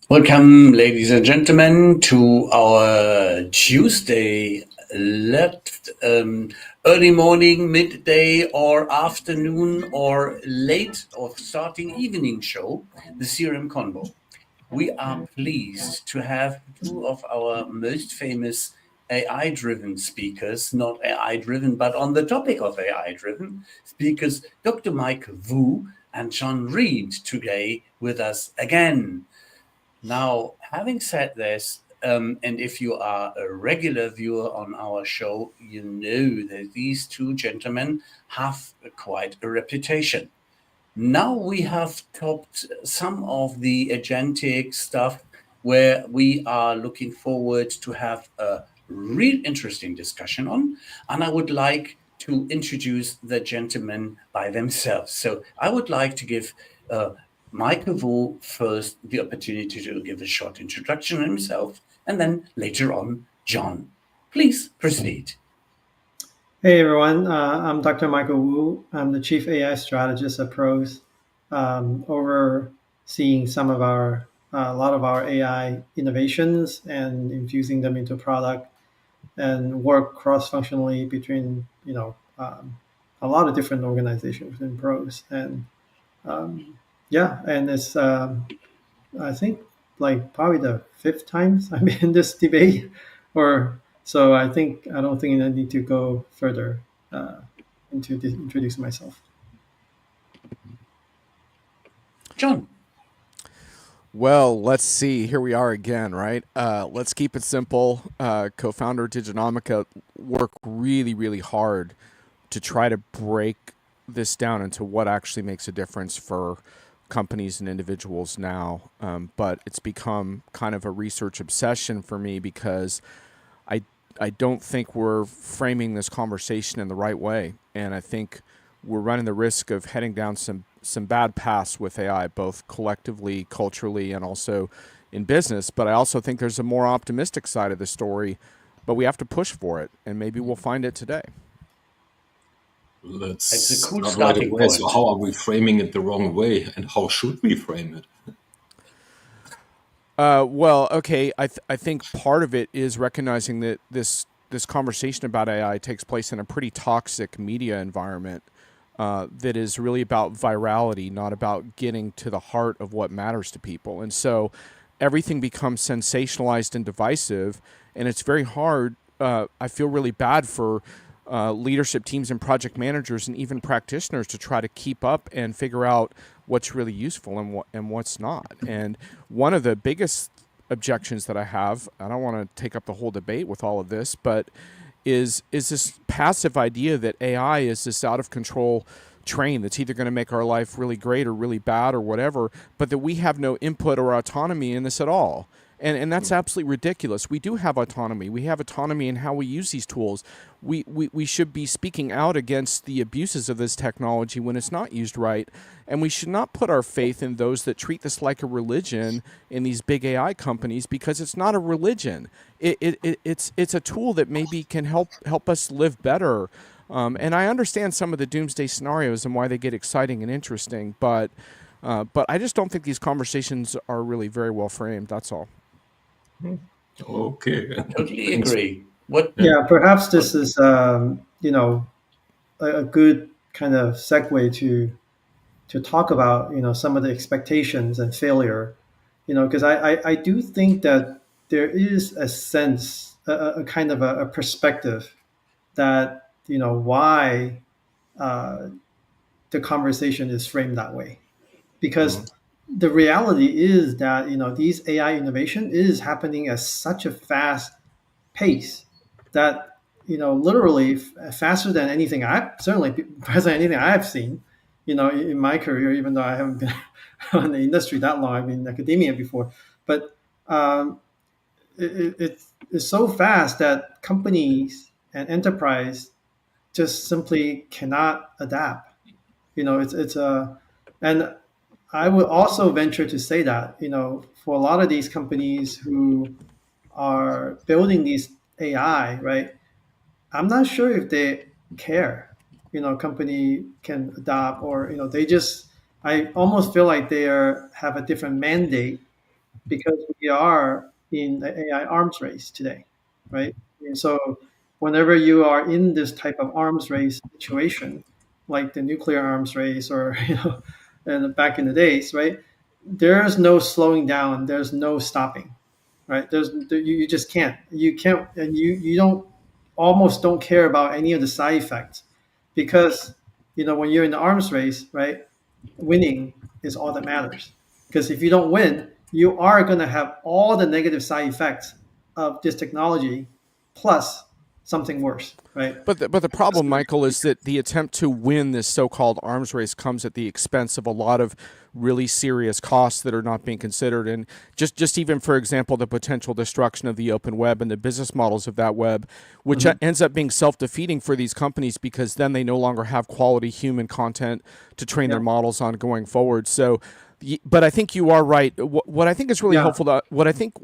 Welcome, ladies and gentlemen, to our Tuesday left early morning, midday, or afternoon, or late or starting evening show, the CRM Convo. We are pleased to have two of our most famous AI-driven speakers, not AI-driven, but on the topic of AI-driven speakers, Dr. Mike Wu and Jon Reed, today with us again. Now, having said this, and if you are a regular viewer on our show, you know that these two gentlemen have quite a reputation. Now we have topped some of the agentic stuff where we are looking forward to have a real interesting discussion on. And I would like to introduce the gentlemen by themselves. So I would like to give Michael Wu first the opportunity to give a short introduction on himself, and then later on, Jon. Please proceed. Hey everyone, I'm Dr. Michael Wu. I'm the Chief AI Strategist at Pros, overseeing a lot of our AI innovations and infusing them into product, and work cross-functionally between a lot of different organizations within Pros. And yeah, and it's I think like probably the fifth time I'm in this debate, or so. I don't think I need to go further into introduce myself. Jon. Well, let's see. Here we are again, right? Let's keep it simple. Co-founder Diginomica work really, really hard to try to break this down into what actually makes a difference for companies and individuals now. But it's become kind of a research obsession for me because I I don't think we're framing this conversation in the right way, and I think we're running the risk of heading down some bad paths with AI, both collectively, culturally, and also in business. But I also think there's a more optimistic side of the story, but we have to push for it, and maybe we'll find it today. It's a Let's cool start right starting away. point. So how are we framing it the wrong way, and how should we frame it? Well, okay. I think part of it is recognizing that this conversation about AI takes place in a pretty toxic media environment that is really about virality, not about getting to the heart of what matters to people. And so everything becomes sensationalized and divisive, and it's very hard. I feel really bad for leadership teams and project managers and even practitioners to try to keep up and figure out what's really useful and what's not. And one of the biggest objections that I have, I don't want to take up the whole debate with all of this, but is this passive idea that AI is this out of control train that's either going to make our life really great or really bad or whatever, but that we have no input or autonomy in this at all. And that's absolutely ridiculous. We do have autonomy. We have autonomy in how we use these tools. We should be speaking out against the abuses of this technology when it's not used right. And we should not put our faith in those that treat this like a religion in these big AI companies, because it's not a religion. It's a tool that maybe can help us live better. And I understand some of the doomsday scenarios and why they get exciting and interesting, but I just don't think these conversations are really very well framed. That's all. Okay. Totally Thanks. agree. What? Yeah, perhaps this is a good kind of segue to talk about some of the expectations and failure, because I do think that there is a sense, a kind of a perspective that why the conversation is framed that way, because the reality is that these AI innovation is happening at such a fast pace that literally faster than anything I've certainly faster than anything I've seen in my career, even though I haven't been in the industry that long. I've been in academia before, but it's so fast that companies and enterprise just simply cannot adapt. It's a and I would also venture to say that for a lot of these companies who are building these AI, right? I'm not sure if they care. Company can adopt, or they just. I almost feel like they have a different mandate because we are in the AI arms race today, right? And so whenever you are in this type of arms race situation, like the nuclear arms race or, and back in the days, right? There's no slowing down. There's no stopping, right? You just can't. You can't, and you don't almost don't care about any of the side effects because when you're in the arms race, right? Winning is all that matters. Because if you don't win, you are going to have all the negative side effects of this technology plus something worse, right? But the problem, Michael, is that the attempt to win this so-called arms race comes at the expense of a lot of really serious costs that are not being considered. And just even, for example, the potential destruction of the open web and the business models of that web, which ends up being self-defeating for these companies because then they no longer have quality human content to train their models on going forward. So, but I think you are right. What I think is really helpful to what I think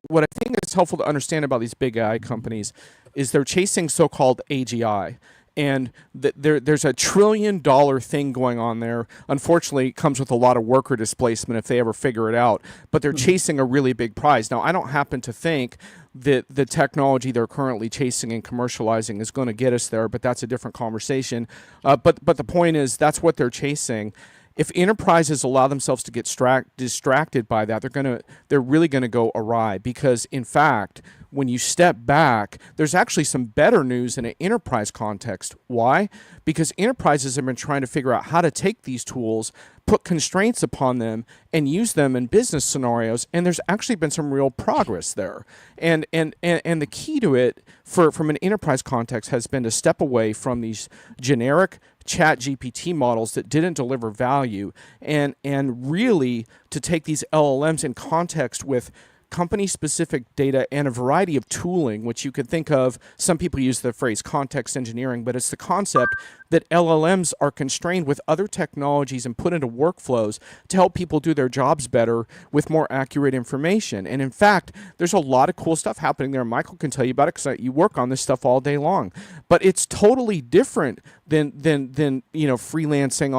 is helpful to understand about these big AI companies is they're chasing so-called AGI. And there's a $1 trillion thing going on there. Unfortunately, it comes with a lot of worker displacement if they ever figure it out. But they're chasing a really big prize. Now, I don't happen to think that the technology they're currently chasing and commercializing is going to get us there, but that's a different conversation. But the point is, that's what they're chasing. If enterprises allow themselves to get distracted by that, they're really going to go awry because, in fact, when you step back, there's actually some better news in an enterprise context. Why? Because enterprises have been trying to figure out how to take these tools, put constraints upon them, and use them in business scenarios, and there's actually been some real progress there. And the key to it, from an enterprise context, has been to step away from these generic chat GPT models that didn't deliver value and really to take these LLMs in context with company-specific data and a variety of tooling, which you could think of. Some people use the phrase context engineering, but it's the concept that LLMs are constrained with other technologies and put into workflows to help people do their jobs better with more accurate information. And in fact, there's a lot of cool stuff happening there. Michael can tell you about it because you work on this stuff all day long. But it's totally different than freelancing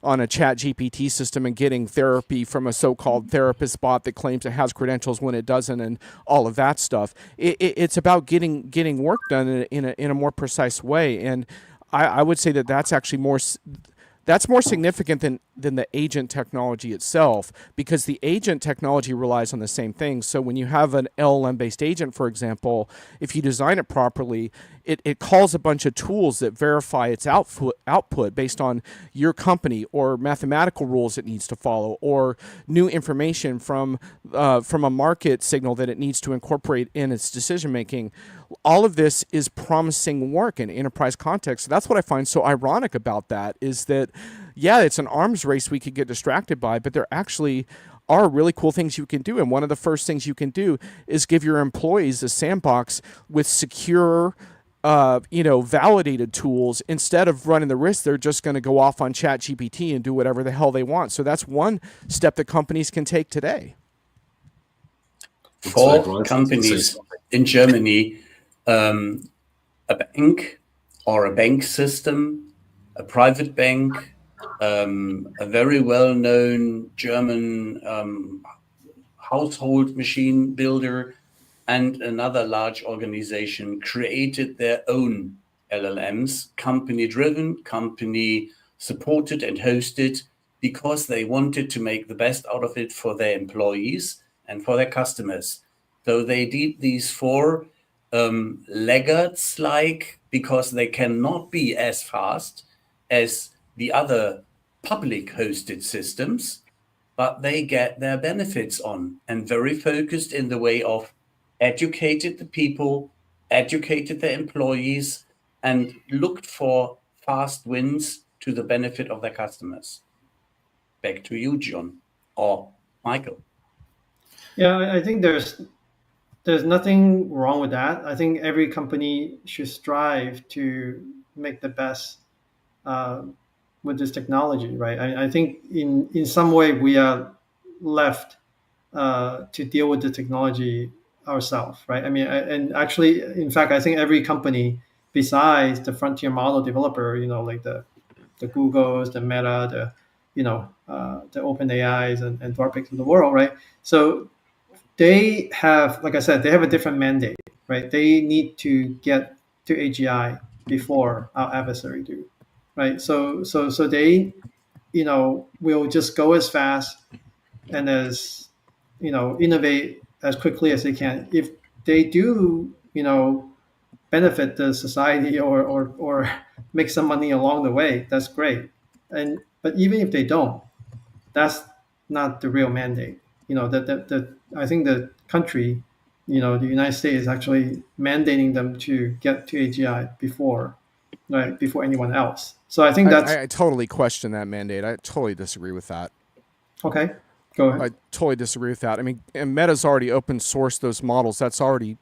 on a chat GPT system and getting therapy from a so-called therapist bot that claims it has credentials when it doesn't, and all of that stuff. It's about getting work done in a more precise way. And I would say that's actually more significant than the agent technology itself, because the agent technology relies on the same thing. So when you have an LLM-based agent, for example, if you design it properly, it calls a bunch of tools that verify its output based on your company or mathematical rules it needs to follow or new information from a market signal that it needs to incorporate in its decision making. All of this is promising work in enterprise context. So that's what I find so ironic about that, is that, yeah, it's an arms race we could get distracted by, but there actually are really cool things you can do. And one of the first things you can do is give your employees a sandbox with secure, validated tools, instead of running the risk they're just going to go off on chat GPT and do whatever the hell they want. So that's one step that companies can take today. For companies in Germany, a bank or a bank system, a private bank, a very well-known German household machine builder, and another large organization created their own LLMs, company-driven, company-supported and hosted, because they wanted to make the best out of it for their employees and for their customers. So they did these four laggards, because they cannot be as fast as the other public hosted systems, but they get their benefits on, and very focused in the way of educated the people, educated the employees, and looked for fast wins to the benefit of their customers. Back to you, Jon or Michael. Yeah, I think there's nothing wrong with that. I think every company should strive to make the best with this technology, right? I think in some way we are left to deal with the technology ourselves, right? I mean, and actually, in fact, I think every company besides the frontier model developer, like the Googles, the Meta, the OpenAIs and Anthropics of the world, right? So they have, like I said, they have a different mandate, right? They need to get to AGI before our adversary do, right? So they, will just go as fast and as, innovate as quickly as they can. If they do, benefit the society or make some money along the way, that's great. But even if they don't, that's not the real mandate. That I think the country, the United States is actually mandating them to get to AGI before anyone else. So I think that's I totally question that mandate. I totally disagree with that. okay. Go I ahead. totally disagree with that. I mean, and Meta's already open sourced those models. That's already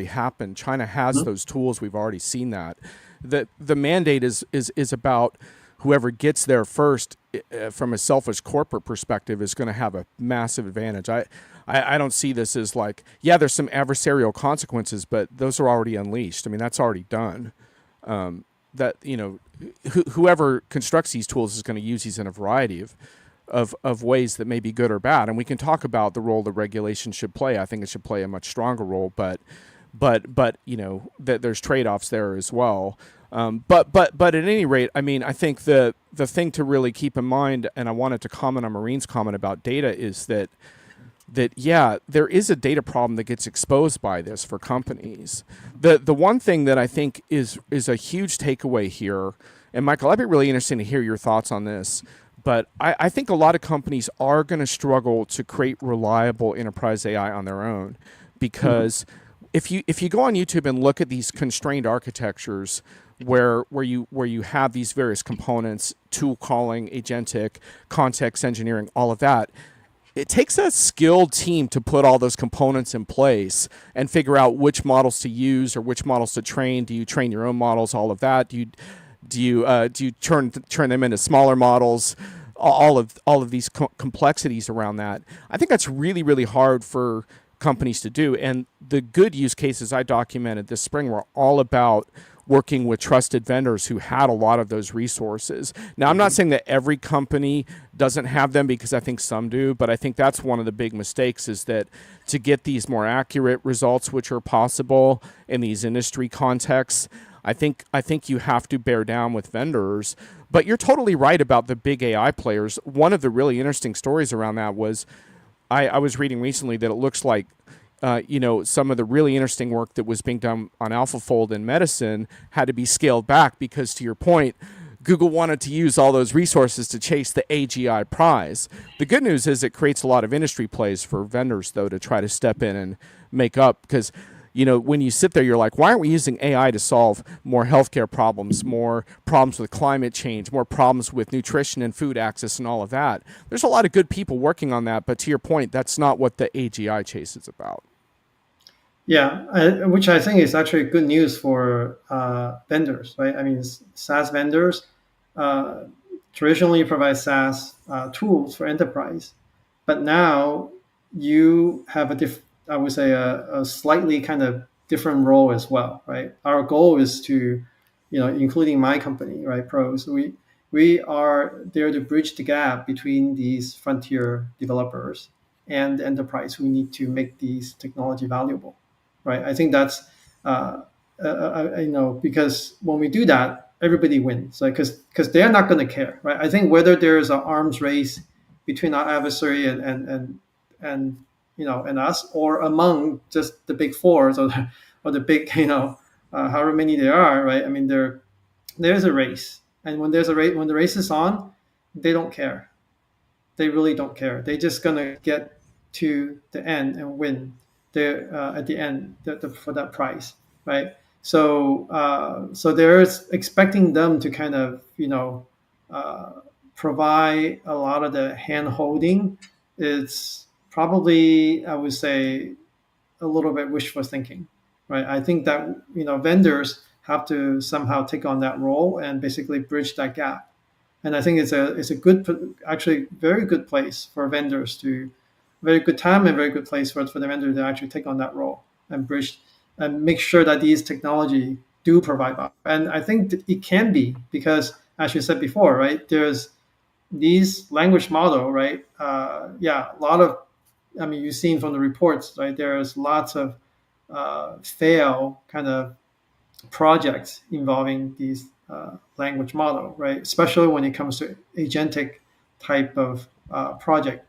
happened. China has those tools. We've already seen that. The mandate is about whoever gets there first, from a selfish corporate perspective, is going to have a massive advantage. I don't see this as like, yeah, there's some adversarial consequences, but those are already unleashed. I mean, that's already done. That whoever constructs these tools is going to use these in a variety of ways that may be good or bad. And we can talk about the role that regulation should play. I think it should play a much stronger role, but that there's trade-offs there as well. But at any rate, I mean, I think the thing to really keep in mind, and I wanted to comment on Maureen's comment about data, is that yeah, there is a data problem that gets exposed by this for companies. The one thing that I think is a huge takeaway here, and Michael, I'd be really interested to hear your thoughts on this, but I think a lot of companies are going to struggle to create reliable enterprise AI on their own, because if you go on YouTube and look at these constrained architectures where you have these various components, tool calling, agentic, context engineering, all of that, it takes a skilled team to put all those components in place and figure out which models to use or which models to train. Do you train your own models? All of that. Do you turn them into smaller models? All of these complexities around that. I think that's really, really hard for companies to do. And the good use cases I documented this spring were all about working with trusted vendors who had a lot of those resources. Now, I'm not saying that every company doesn't have them, because I think some do, but I think that's one of the big mistakes, is that to get these more accurate results, which are possible in these industry contexts, I think you have to bear down with vendors. But you're totally right about the big AI players. One of the really interesting stories around that was, I was reading recently that it looks like some of the really interesting work that was being done on AlphaFold in medicine had to be scaled back because, to your point, Google wanted to use all those resources to chase the AGI prize. The good news is it creates a lot of industry plays for vendors, though, to try to step in and make up, because when you sit there, you're like, why aren't we using AI to solve more healthcare problems, more problems with climate change, more problems with nutrition and food access and all of that? There's a lot of good people working on that, but to your point, that's not what the AGI chase is about. Yeah, which I think is actually good news for vendors, right? I mean, SaaS vendors traditionally provide SaaS tools for enterprise, but now you have I would say a slightly kind of different role as well, right? Our goal is to, including my company, right, Pros, we are there to bridge the gap between these frontier developers and the enterprise who need to make these technology valuable. Right, I think that's because when we do that, everybody wins. Like, because they're not going to care, right? I think whether there's an arms race between our adversary and us, or among just the big fours or the big however many there are, right? I mean, there's a race, and when there's a race, when the race is on, they don't care. They really don't care. They're just gonna get to the end and win at the end for that prize, right? So there's expecting them to kind of provide a lot of the hand holding. It's probably, I would say, a little bit wishful thinking, right? I think that vendors have to somehow take on that role and basically bridge that gap. And I think it's a good, actually very good place for vendors to, very good time and very good place for the vendor to actually take on that role and bridge and make sure that these technology do provide value. And I think that it can be, because as you said before, right, there's these language model, right? A lot of I mean, you've seen from the reports, right? There's lots of fail kind of projects involving these language model, right? Especially when it comes to agentic type of project,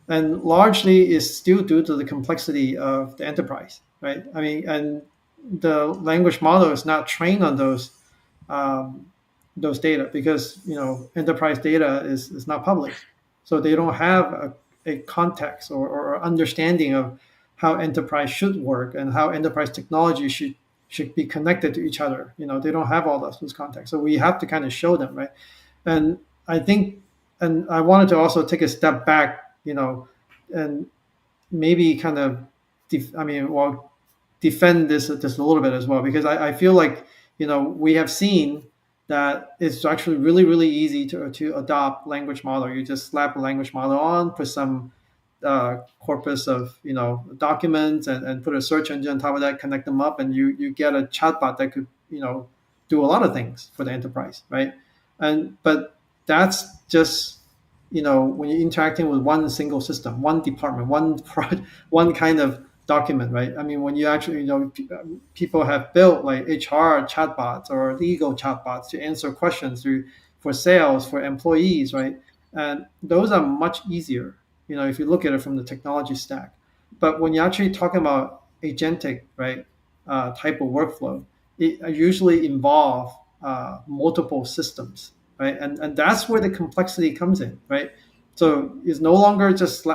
and largely is still due to the complexity of the enterprise, right? I mean, and the language model is not trained on those data because enterprise data is not public, so they don't have a context or understanding of how enterprise should work and how enterprise technology should be connected to each other. They don't have all those context, so we have to kind of show them, right? And I think, and I wanted to also take a step back, and maybe kind of, defend this just a little bit as well, because I feel like we have seen that it's actually really really easy to adopt language model. You just slap a language model on, put some corpus of documents, and put a search engine on top of that, connect them up, and you get a chatbot that could do a lot of things for the enterprise, right? But that's just when you're interacting with one single system, one department, one kind of document, right? I mean, when you actually, people have built like HR chatbots or legal chatbots to answer questions for sales, for employees, right? And those are much easier, if you look at it from the technology stack. But when you're actually talking about agentic, right, type of workflow, it usually involve multiple systems, right? And that's where the complexity comes in, right? So it's no longer just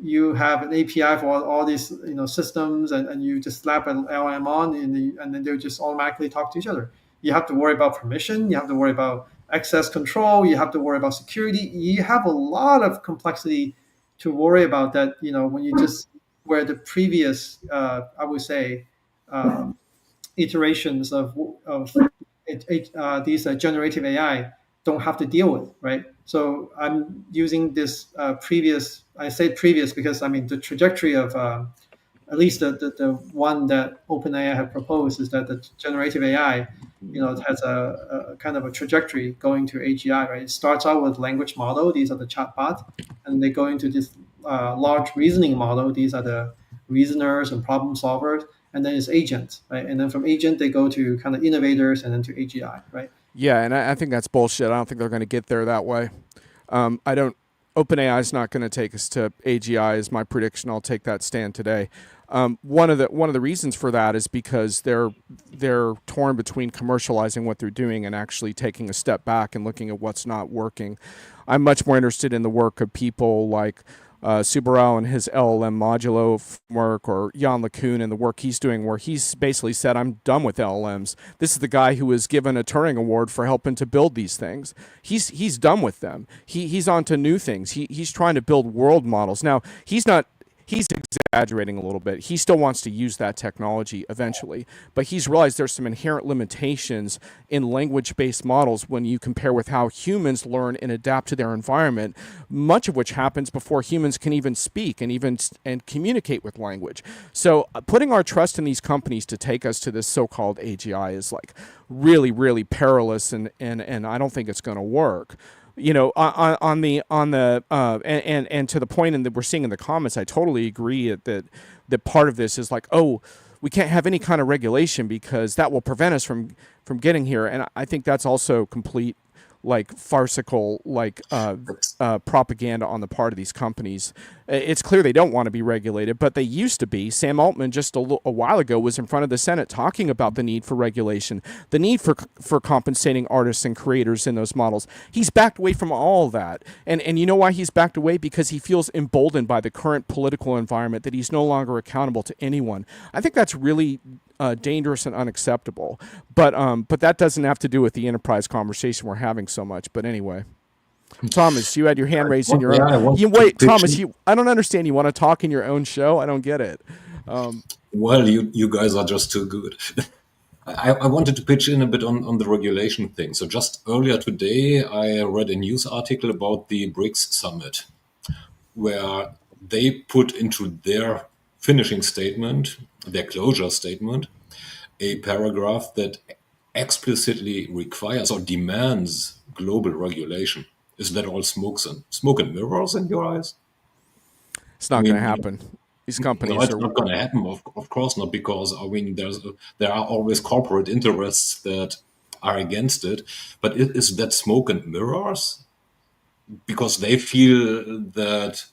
you have an API for all these systems, and you just slap an LM on, and then they'll just automatically talk to each other. You have to worry about permission. You have to worry about access control. You have to worry about security. You have a lot of complexity to worry about that. When you just where the previous, I would say, iterations of these generative AI don't have to deal with, right? So I'm using this previous. I say previous because I mean the trajectory of at least the one that OpenAI have proposed is that the generative AI, it has a kind of a trajectory going to AGI, right? It starts out with language model. These are the chatbots, and they go into this large reasoning model. These are the reasoners and problem solvers, and then it's agents, right? And then from agent they go to kind of innovators, and then to AGI, right? Yeah, and I think that's bullshit. I don't think they're going to get there that way. I don't. OpenAI is not going to take us to AGI, is my prediction. I'll take that stand today. One of the reasons for that is because they're torn between commercializing what they're doing and actually taking a step back and looking at what's not working. I'm much more interested in the work of people like Subaru and his LLM modulo work, or Jan LeCun and the work he's doing, where he's basically said, I'm done with LLMs. This is the guy who was given a Turing Award for helping to build these things. He's done with them. He's on to new things. He's trying to build world models. Now, he's exaggerating a little bit. He still wants to use that technology eventually, but he's realized there's some inherent limitations in language-based models when you compare with how humans learn and adapt to their environment, much of which happens before humans can even speak and communicate with language. So putting our trust in these companies to take us to this so-called AGI is like really, really perilous, and I don't think it's going to work. On the and to the point that we're seeing in the comments, I totally agree that part of this is like, oh, we can't have any kind of regulation because that will prevent us from getting here, and I think that's also complete like farcical propaganda on the part of these companies. It's clear they don't want to be regulated, but they used to be. Sam Altman just a while ago was in front of the Senate talking about the need for regulation, the need for compensating artists and creators in those models. He's backed away from all of that. And you know why he's backed away? Because he feels emboldened by the current political environment that he's no longer accountable to anyone. I think that's really dangerous and unacceptable. But that doesn't have to do with the enterprise conversation we're having so much. But anyway. Thomas, you had your hand raised in your own. Thomas, I don't understand. You want to talk in your own show? I don't get it. Well, you guys are just too good. I wanted to pitch in a bit on the regulation thing. So just earlier today, I read a news article about the BRICS summit, where they put into their finishing statement, their closure statement, a paragraph that explicitly requires or demands global regulation. Is that all smoke and mirrors in your eyes? It's not going to happen. These companies no, it's not going to happen. Of course not, because I mean, there are always corporate interests that are against it. But is that smoke and mirrors? Because they feel that,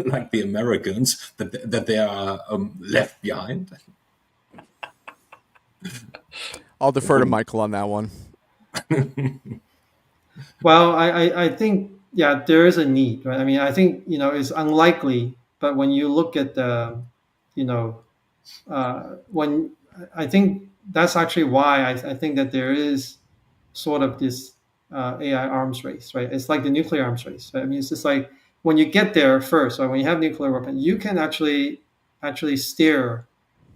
like the Americans, that they are left behind. I'll defer to Michael on that one. Well, I think, yeah, there is a need, right? I mean, I think, it's unlikely, but when you look at the, when I think that's actually why I think that there is sort of this AI arms race, right? It's like the nuclear arms race, right? I mean, it's just like when you get there first, or when you have nuclear weapon, you can actually steer,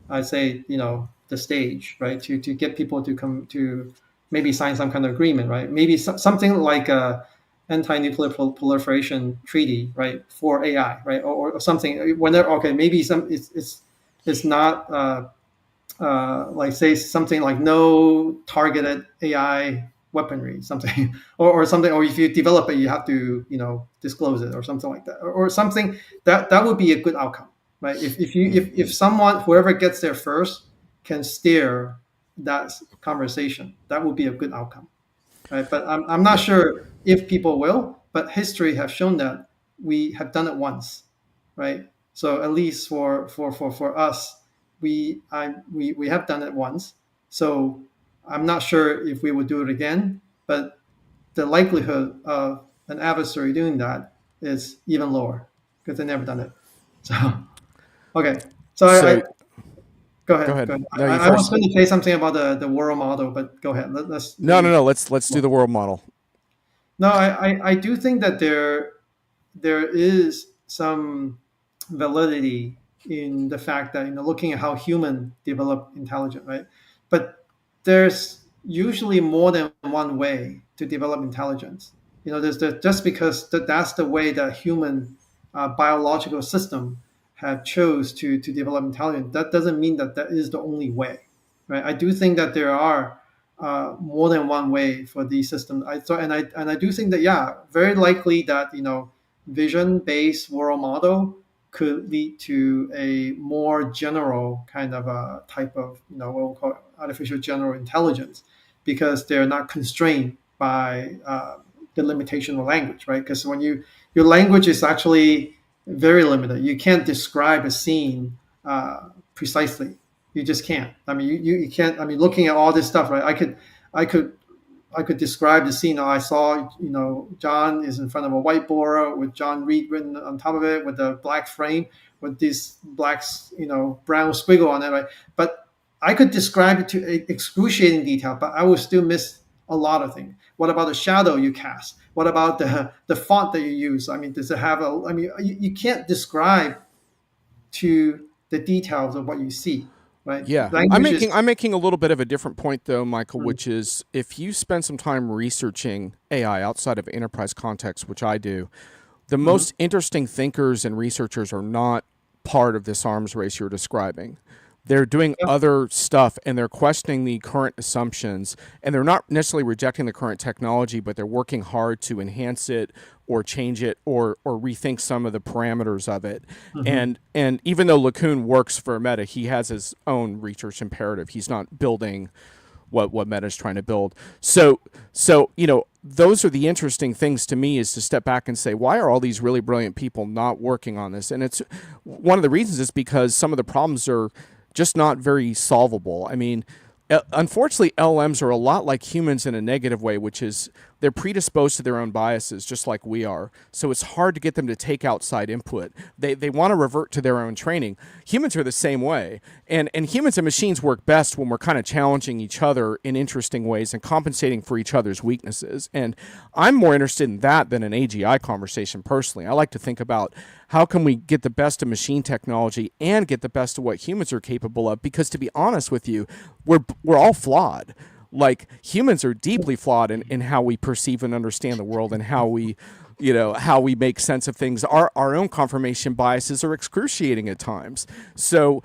I say, the stage, right? To get people to come to maybe sign some kind of agreement, right? Maybe something like a anti-nuclear proliferation treaty, right, for AI, right, or something. Whenever, okay, maybe it's not like, say, something like no targeted AI weaponry, something, or something, or if you develop it, you have to disclose it, or something like that, or something that would be a good outcome, right? If someone, whoever gets there first, can steer that conversation, that would be a good outcome, right? But I'm not sure if people will, but history has shown that we have done it once, right? So at least for us, we have done it once. So I'm not sure if we would do it again, but the likelihood of an adversary doing that is even lower because they've never done it. So, okay. So I go ahead. No, I was going to say something about the world model, but go ahead. Let's do the world model. No, I do think that there is some validity in the fact that, looking at how human develop intelligence, right? But there's usually more than one way to develop intelligence. Just because that's the way that human biological system have chose to develop intelligence, that doesn't mean that is the only way, right? I do think that there are more than one way for these systems. I do think that, yeah, very likely that vision-based world model could lead to a more general kind of a type of what we'll call artificial general intelligence, because they're not constrained by the limitation of language, right? Because when your language is actually very limited, you can't describe a scene precisely. You just can't. I mean, you can't. I mean, looking at all this stuff, right? I could describe the scene. I saw, John is in front of a whiteboard with Jon Reed written on top of it, with a black frame with this black, brown squiggle on it, right? But I could describe it to excruciating detail, but I would still miss a lot of things. What about the shadow you cast? What about the font that you use? I mean, does it have a? I mean, you can't describe to the details of what you see. Right. Yeah, I'm making a little bit of a different point though, Michael, which is if you spend some time researching AI outside of enterprise context, which I do, the most interesting thinkers and researchers are not part of this arms race you're describing. They're doing other stuff, and they're questioning the current assumptions, and they're not necessarily rejecting the current technology, but they're working hard to enhance it or change it or rethink some of the parameters of it. And even though LeCun works for Meta, he has his own research imperative. He's not building what Meta's trying to build. So those are the interesting things to me, is to step back and say, why are all these really brilliant people not working on this? And it's one of the reasons is because some of the problems are just not very solvable. I mean, unfortunately, LLMs are a lot like humans in a negative way, which is they're predisposed to their own biases, just like we are. So it's hard to get them to take outside input. They want to revert to their own training. Humans are the same way. And humans and machines work best when we're kind of challenging each other in interesting ways and compensating for each other's weaknesses. And I'm more interested in that than an AGI conversation personally. I like to think about how can we get the best of machine technology and get the best of what humans are capable of? Because to be honest with you, we're all flawed. Like, humans are deeply flawed in how we perceive and understand the world and how we how we make sense of things. Our own confirmation biases are excruciating at times. So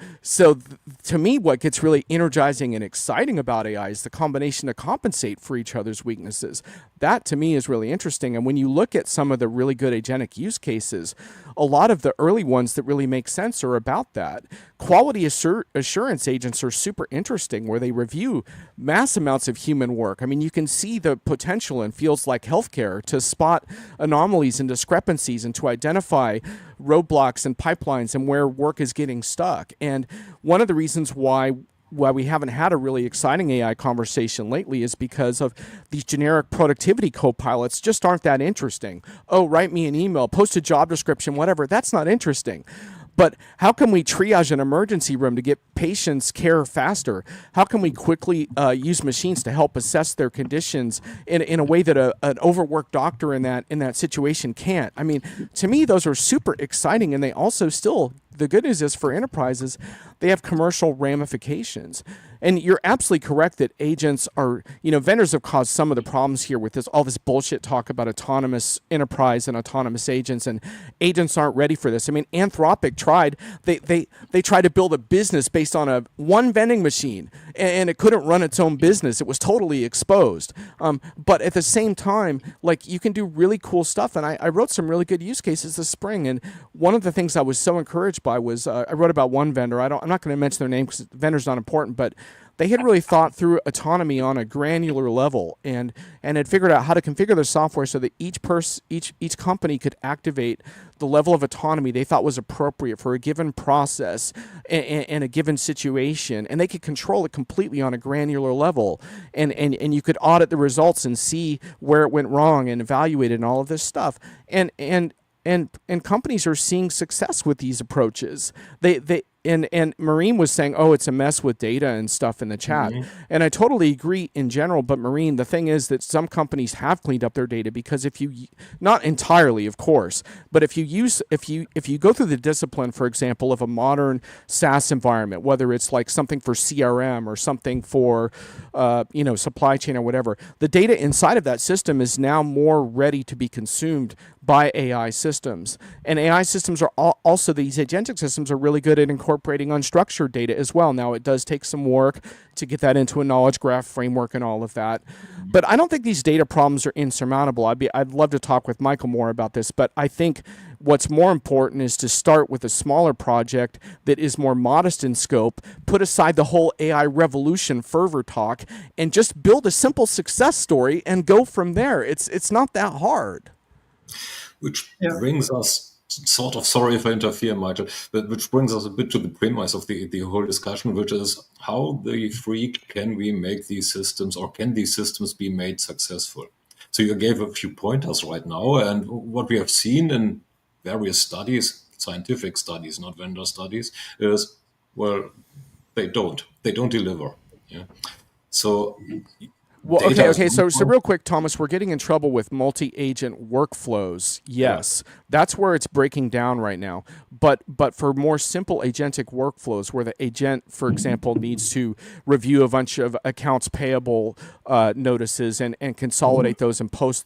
to me, what gets really energizing and exciting about AI is the combination to compensate for each other's weaknesses. That to me is really interesting. And when you look at some of the really good agentic use cases, a lot of the early ones that really make sense are about that. Quality assurance agents are super interesting, where they review mass amounts of human work. I mean, you can see the potential in fields like healthcare to spot anomalies and discrepancies and to identify roadblocks and pipelines and where work is getting stuck. And one of the reasons why we haven't had a really exciting AI conversation lately is because of these generic productivity co-pilots just aren't that interesting. Oh, write me an email, post a job description, whatever. That's not interesting. But how can we triage an emergency room to get patients care faster? How can we quickly use machines to help assess their conditions in a way that an overworked doctor in that situation can't? I mean, to me, those are super exciting, and they also still, the good news is for enterprises, they have commercial ramifications. And you're absolutely correct that agents are, vendors have caused some of the problems here with all this bullshit talk about autonomous enterprise and autonomous agents, and agents aren't ready for this. I mean, Anthropic tried, they tried to build a business based on one vending machine, and it couldn't run its own business. It was totally exposed. But at the same time, like, you can do really cool stuff. And I wrote some really good use cases this spring. And one of the things I was so encouraged by was I wrote about one vendor. I'm not going to mention their name because the vendor's not important, but they had really thought through autonomy on a granular level and had figured out how to configure their software so that each company could activate the level of autonomy they thought was appropriate for a given process and a given situation, and they could control it completely on a granular level, and you could audit the results and see where it went wrong and evaluate it and all of this stuff. And companies are seeing success with these approaches. And Marine was saying, oh, it's a mess with data and stuff in the chat. Mm-hmm. And I totally agree in general, but Marine, the thing is that some companies have cleaned up their data, because if you, not entirely, of course, but if you go through the discipline, for example, of a modern SaaS environment, whether it's like something for CRM or something for, supply chain or whatever, the data inside of that system is now more ready to be consumed by AI systems. And AI systems are also, these agentic systems are really good at incorporating unstructured data as well. Now, it does take some work to get that into a knowledge graph framework and all of that. But I don't think these data problems are insurmountable. I'd love to talk with Michael more about this, but I think what's more important is to start with a smaller project that is more modest in scope, put aside the whole AI revolution fervor talk, and just build a simple success story and go from there. It's not that hard. Which brings us, sort of, sorry if I interfere, Michael, but which brings us a bit to the premise of the whole discussion, which is how the freak can we make these systems, or can these systems be made successful? So you gave a few pointers right now, and what we have seen in various studies, scientific studies, not vendor studies, is, well, they don't deliver. Yeah. So... Well, okay. So real quick, Thomas, we're getting in trouble with multi-agent workflows. Yes, that's where it's breaking down right now. But for more simple agentic workflows, where the agent, for example, needs to review a bunch of accounts payable notices and consolidate those and post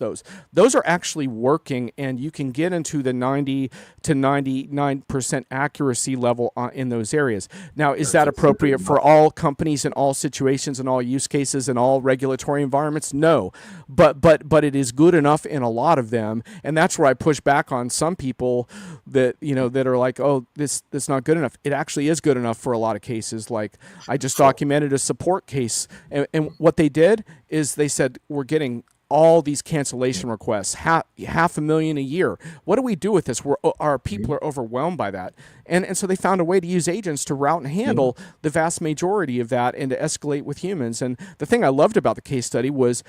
those are actually working, and you can get into the 90 to 99% accuracy level in those areas. Now, is that appropriate for all companies in all situations and all use cases and all regulatory environments? No, but it is good enough in a lot of them, and that's where I push back on some people that that are like, oh, that's not good enough. It actually is good enough for a lot of cases. Like, I just documented a support case, and what they did is they said, we're getting all these cancellation requests, half a million a year. What do we do with this? Our people are overwhelmed by that. And so they found a way to use agents to route and handle the vast majority of that and to escalate with humans. And the thing I loved about the case study was,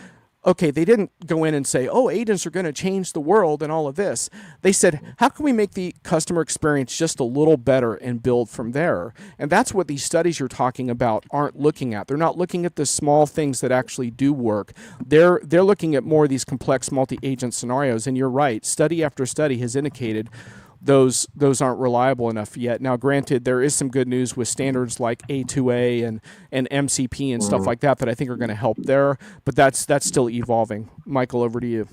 okay, they didn't go in and say, oh, agents are going to change the world and all of this. They said, how can we make the customer experience just a little better and build from there? And that's what these studies you're talking about aren't looking at. They're not looking at the small things that actually do work. They're looking at more of these complex multi-agent scenarios. And you're right, study after study has indicated those aren't reliable enough yet. Now, granted, there is some good news with standards like A2A and MCP and stuff like that I think are going to help there, but that's still evolving. Michael, over to you.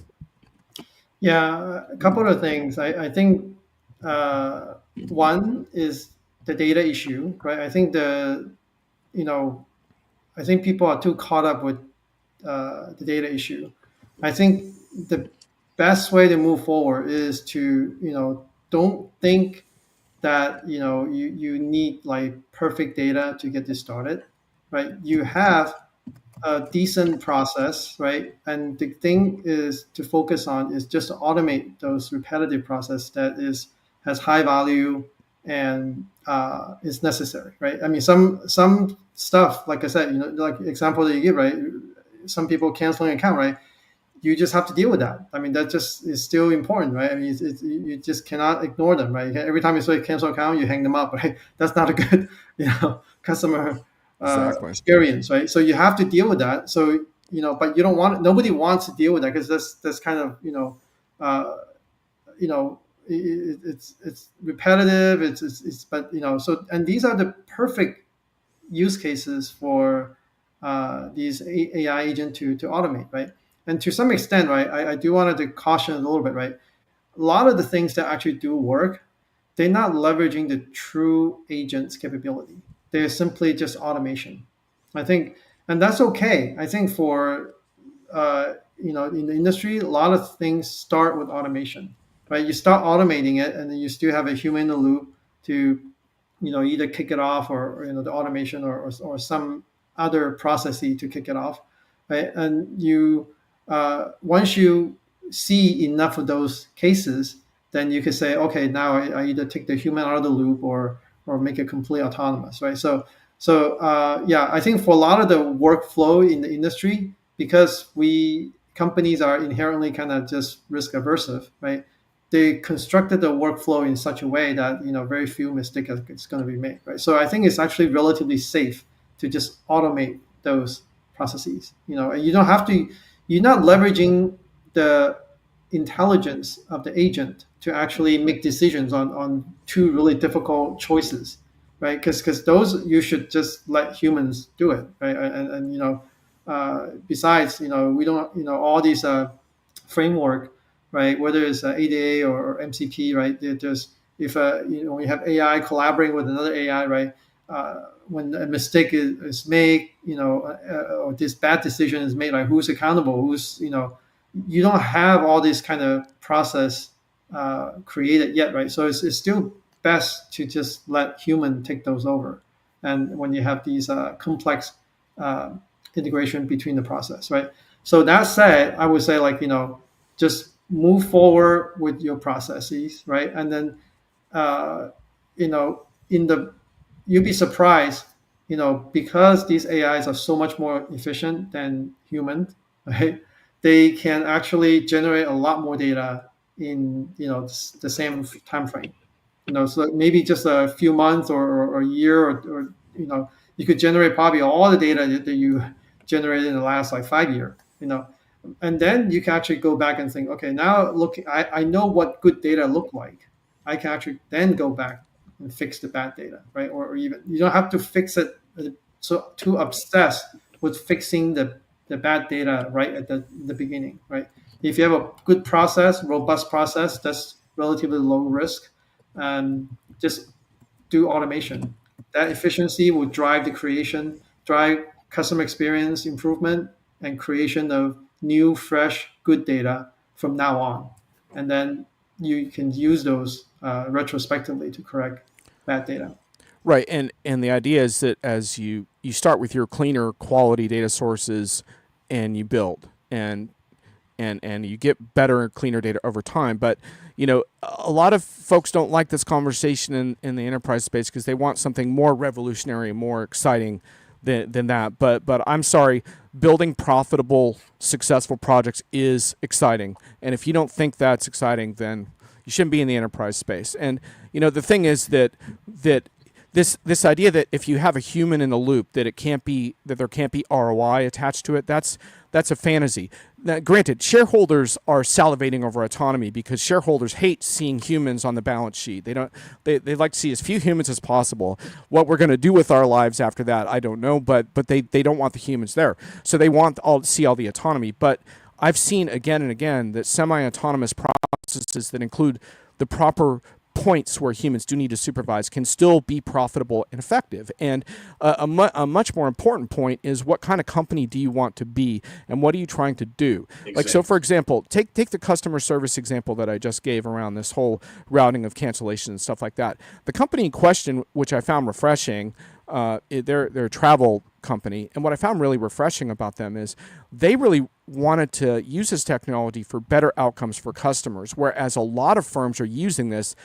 Yeah, a couple of things. I think one is the data issue, right? I think you know, I think people are too caught up with the data issue. I think the best way to move forward is to, don't think that, you need like perfect data to get this started, right? You have a decent process, right? And the thing is to focus on is just to automate those repetitive process that has high value and is necessary, right? I mean, some stuff, like I said, like example that you give, right? Some people canceling account, right? You just have to deal with that. I mean, that just is still important, right? I mean, you just cannot ignore them, right? Every time you say cancel account, you hang them up, right? That's not a good, customer Exactly. experience, right? So you have to deal with that. So but you don't want nobody wants to deal with that because that's kind of uh, you know it's repetitive. It's but so and these are the perfect use cases for these AI agent to automate, right? And to some extent, right, I do wanted to caution a little bit, right? A lot of the things that actually do work, they're not leveraging the true agent's capability. They're simply just automation. I think, and that's okay. I think for in the industry, a lot of things start with automation, right? You start automating it, and then you still have a human in the loop to either kick it off or the automation or some other processy to kick it off, right? And you once you see enough of those cases, then you can say, okay, now I either take the human out of the loop or make it completely autonomous, right? So yeah, I think for a lot of the workflow in the industry, because we companies are inherently kind of just risk aversive, right? They constructed the workflow in such a way that very few mistakes is going to be made, right? So I think it's actually relatively safe to just automate those processes. And you don't have to. You're not leveraging the intelligence of the agent to actually make decisions on two really difficult choices, right? Because those you should just let humans do it, right? And besides, we don't, all these framework, right? Whether it's ADA or MCP, right? They're just if when you have AI collaborating with another AI, right? When a mistake is made, or this bad decision is made, like who's accountable, who's you don't have all this kind of process created yet, right? So it's still best to just let human take those over. And when you have these complex uh, integration between the process, right? So that said, I would say like just move forward with your processes, right? And then in the you'd be surprised, because these AIs are so much more efficient than human, right? They can actually generate a lot more data in the same time frame. So maybe just a few months or a year or you could generate probably all the data that you generated in the last like 5 years. And then you can actually go back and think, okay, now look, I know what good data look like. I can actually then go back and fix the bad data, right? Or even you don't have to fix it so too obsessed with fixing the bad data right at the beginning, right? If you have a good process, robust process, that's relatively low risk, just do automation. That efficiency will drive the creation, drive customer experience improvement, and creation of new, fresh, good data from now on. And then you can use those retrospectively to correct bad data. Right, and the idea is that as you start with your cleaner quality data sources, and you build and you get better and cleaner data over time. But a lot of folks don't like this conversation in the enterprise space because they want something more revolutionary, more exciting than that. But I'm sorry, building profitable, successful projects is exciting. And if you don't think that's exciting, then you shouldn't be in the enterprise space. And the thing is that this idea that if you have a human in the loop, that there can't be ROI attached to it, that's a fantasy. Now, granted, shareholders are salivating over autonomy because shareholders hate seeing humans on the balance sheet. They like to see as few humans as possible. What we're going to do with our lives after that, I don't know, but they don't want the humans there. So they want to see all the autonomy. But I've seen again and again that semi-autonomous processes that include the proper points where humans do need to supervise can still be profitable and effective. And a much more important point is, what kind of company do you want to be, and what are you trying to do? Exactly. Like, so for example, take the customer service example that I just gave around this whole routing of cancellation and stuff like that. The company in question, which I found refreshing, they're a travel company, and what I found really refreshing about them is they really wanted to use this technology for better outcomes for customers, whereas a lot of firms are using this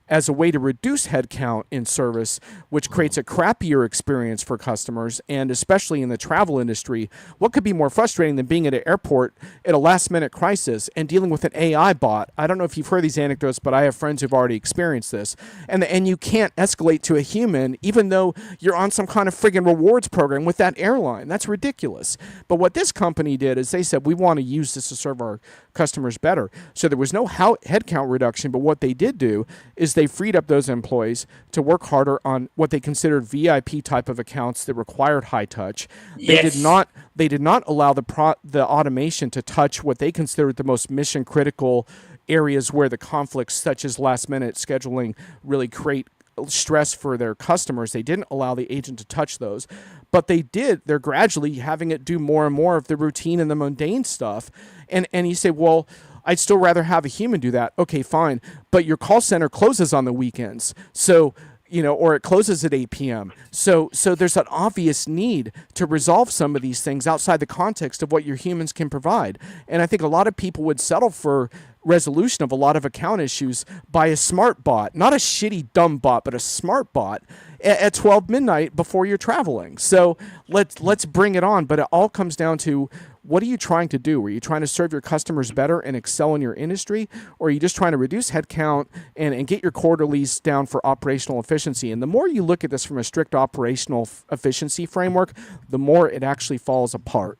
as a way to reduce headcount in service, which creates a crappier experience for customers. And especially in the travel industry, what could be more frustrating than being at an airport at a last-minute crisis and dealing with an AI bot? I don't know if you've heard these anecdotes, but I have friends who've already experienced this. And you can't escalate to a human, even though you're on some kind of friggin' rewards program with that airline. That's ridiculous. But what this company did is they said, we want to use this to serve our customers better. So there was no headcount reduction, but what they did do is they freed up those employees to work harder on what they considered VIP type of accounts that required high touch. They did not allow the automation to touch what they considered the most mission critical areas where the conflicts, such as last minute scheduling, really create stress for their customers. They didn't allow the agent to touch those, but they're gradually having it do more and more of the routine and the mundane stuff. And you say, well, I'd still rather have a human do that. Okay, fine. But your call center closes on the weekends. So, or it closes at 8 p.m. So there's an obvious need to resolve some of these things outside the context of what your humans can provide. And I think a lot of people would settle for resolution of a lot of account issues by a smart bot, not a shitty dumb bot, but a smart bot at 12 midnight before you're traveling. So let's bring it on. But it all comes down to, what are you trying to do? Are you trying to serve your customers better and excel in your industry? Or are you just trying to reduce headcount and get your quarterlies down for operational efficiency? And the more you look at this from a strict operational efficiency framework, the more it actually falls apart.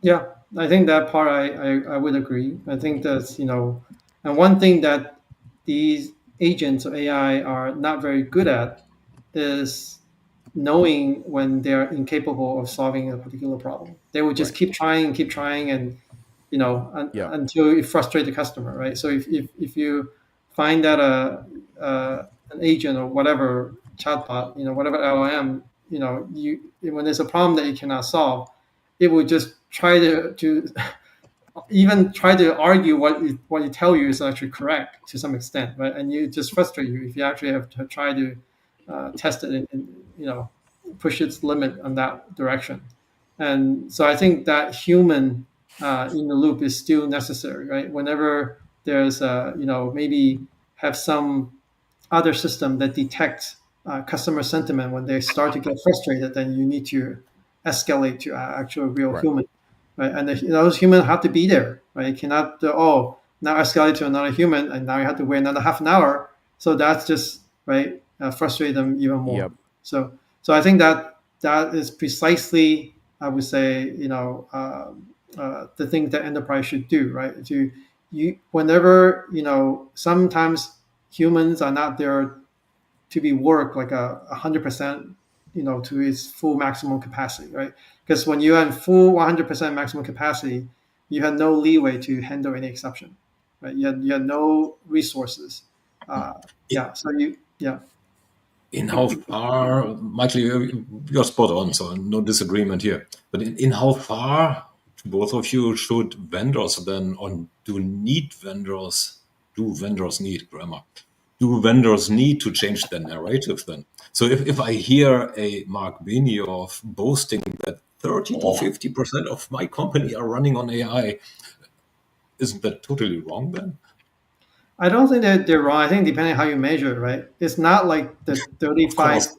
Yeah, I think that part I would agree. I think that's, and one thing that these agents or AI are not very good at is knowing when they're incapable of solving a particular problem. They would just keep trying, and until you frustrate the customer, right? So if you find that an agent or whatever chatbot, whatever LLM, when there's a problem that you cannot solve, it would just try to even try to argue what you tell you is actually correct to some extent, right? And you just frustrate you if you actually have to try to test it and push its limit on that direction. And so I think that human in the loop is still necessary, right? Whenever there's maybe have some other system that detects customer sentiment when they start to get frustrated, then you need to escalate to actual real human, right? And those humans have to be there, right? You cannot now escalate to another human and now you have to wait another half an hour. So that's just frustrate them even more. Yep. So I think that is precisely, I would say, the thing that enterprise should do, right? Whenever sometimes humans are not there to be work like 100%, to its full maximum capacity, right? Because when you have full 100% maximum capacity, you have no leeway to handle any exception, right? You had no resources. In how far, Michael, you're spot on, so no disagreement here. But in how far, both of you, should vendors then, or do vendors need grammar? Do vendors need to change their narrative then? So if I hear a Mark Benioff boasting that 30 to 50% of my company are running on AI, isn't that totally wrong then? I don't think that they're wrong. I think depending on how you measure it, right? It's not like the 35%,